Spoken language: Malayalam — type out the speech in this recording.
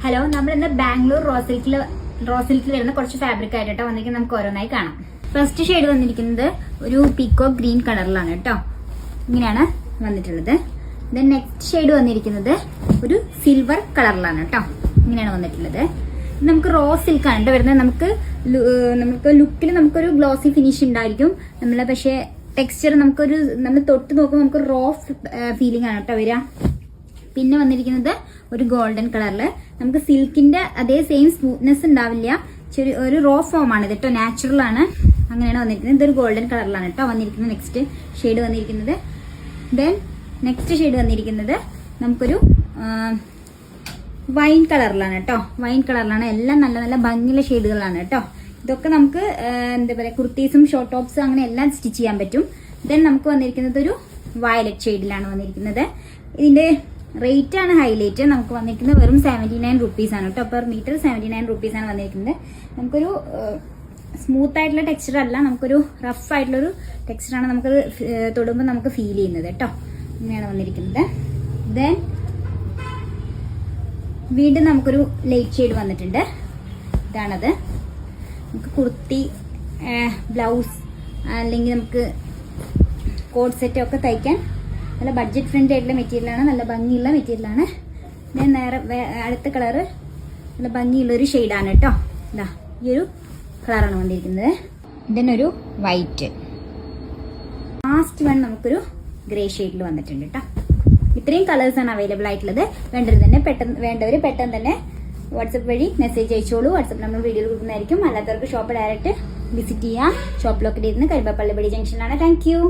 ഹലോ, നമ്മൾ ഇന്ന് ബാംഗ്ലൂർ റോസിൽക്കിൽ വരുന്ന കുറച്ച് ഫാബ്രിക് ആയിട്ടോ വന്നിരിക്കുന്നത്. നമുക്ക് ഓരോന്നായി കാണാം. ഫസ്റ്റ് ഷെയ്ഡ് വന്നിരിക്കുന്നത് ഒരു പീക്കോ ഗ്രീൻ കളറിലാണ് കേട്ടോ. ഇങ്ങനെയാണ് വന്നിട്ടുള്ളത്. ദെൻ നെക്സ്റ്റ് ഷെയ്ഡ് വന്നിരിക്കുന്നത് ഒരു സിൽവർ കളറിലാണ് കേട്ടോ. ഇങ്ങനെയാണ് വന്നിട്ടുള്ളത്. നമുക്ക് റോ സിൽക്കാണ് കേട്ടോ വരുന്നത്. നമുക്ക് ലുക്കിൽ നമുക്കൊരു ഗ്ലോസി ഫിനിഷ് ഉണ്ടായിരിക്കും. പക്ഷേ ടെക്സ്ചർ നമ്മൾ തൊട്ട് നോക്കുമ്പോൾ നമുക്ക് റോ ഫീലിംഗ് ആണ് കേട്ടോ വരിക. പിന്നെ വന്നിരിക്കുന്നത് ഒരു ഗോൾഡൻ കളറിൽ നമുക്ക് സിൽക്കിന്റെ അതേ സെയിം സ്മൂത്ത്നെസ് ഉണ്ടാവില്ല. ഒരു റോ ഫോം ആണ് ഇത് കേട്ടോ, നാച്ചുറൽ ആണ്. അങ്ങനെയാണ് വന്നിരിക്കുന്നത്. ഇതൊരു ഗോൾഡൻ കളറിലാണ് കേട്ടോ വന്നിരിക്കുന്നത്. നെക്സ്റ്റ് ഷെയ്ഡ് വന്നിരിക്കുന്നത്. ദെൻ നെക്സ്റ്റ് ഷെയ്ഡ് വന്നിരിക്കുന്നത് നമുക്കൊരു വൈൻ കളറിലാണ് കേട്ടോ. വൈൻ കളറിലാണ്. എല്ലാം നല്ല നല്ല ഭംഗിയുള്ള ഷെയ്ഡുകളാണ് കേട്ടോ. ഇതൊക്കെ നമുക്ക് എന്താ പറയുക, കുർത്തീസും ഷോർട്ട് ടോപ്സും അങ്ങനെ എല്ലാം സ്റ്റിച്ച് ചെയ്യാൻ പറ്റും. ദെൻ നമുക്ക് വന്നിരിക്കുന്നത് ഒരു വയലറ്റ് ഷെയ്ഡിലാണ് വന്നിരിക്കുന്നത്. ഇതിന്റെ റേറ്റ് ആണ് ഹൈലൈറ്റ്. നമുക്ക് വന്നിരിക്കുന്നത് വെറും 79 റുപ്പീസ് ആണ് കേട്ടോ. പെർ മീറ്റർ 79 റുപ്പീസ് ആണ് വന്നിരിക്കുന്നത്. നമുക്കൊരു സ്മൂത്ത് ആയിട്ടുള്ള ടെക്സ്ചർ അല്ല, നമുക്കൊരു റഫ് ആയിട്ടുള്ളൊരു ടെക്സ്ചറാണ് നമുക്കത് തൊടുമ്പോൾ നമുക്ക് ഫീൽ ചെയ്യുന്നത് കേട്ടോ. ഇങ്ങനെയാണ് വന്നിരിക്കുന്നത്. ദെൻ വീണ്ടും നമുക്കൊരു ലൈറ്റ് ഷെയ്ഡ് വന്നിട്ടുണ്ട്. ഇതാണത്. നമുക്ക് കുർത്തി, ബ്ലൗസ് അല്ലെങ്കിൽ നമുക്ക് കോട്ട് സെറ്റ് ഒക്കെ തയ്ക്കാൻ നല്ല ബഡ്ജറ്റ് ഫ്രണ്ട്ലി ആയിട്ടുള്ള മെറ്റീരിയലാണ്. നല്ല ഭംഗിയുള്ള മെറ്റീരിയലാണ്. ഞാൻ അടുത്ത കളറ് നല്ല ഭംഗിയുള്ളൊരു ഷെയ്ഡാണ് കേട്ടോ. ഇതാ ഈ ഒരു കളറാണ് വന്നിരിക്കുന്നത്. ഇതിനൊരു വൈറ്റ്. ലാസ്റ്റ് വൺ നമുക്കൊരു ഗ്രേ ഷെയ്ഡിൽ വന്നിട്ടുണ്ട് കേട്ടോ. ഇത്രയും കളേഴ്സാണ് അവൈലബിൾ ആയിട്ടുള്ളത്. വേണ്ടവർ പെട്ടെന്ന് തന്നെ വാട്സപ്പ് വഴി മെസ്സേജ് അയച്ചോളൂ. വാട്സപ്പ് നമ്മൾ വീഡിയോ കൊടുക്കുന്നതായിരിക്കും. അല്ലാത്തവർക്ക് ഷോപ്പ് ഡയറക്റ്റ് വിസിറ്റ് ചെയ്യാം. ഷോപ്പ് ലൊക്കേറ്റ് ചെയ്യുന്നത് കരുമ്പപ്പള്ളി ജംഗ്ഷനിലാണ്. Thank you.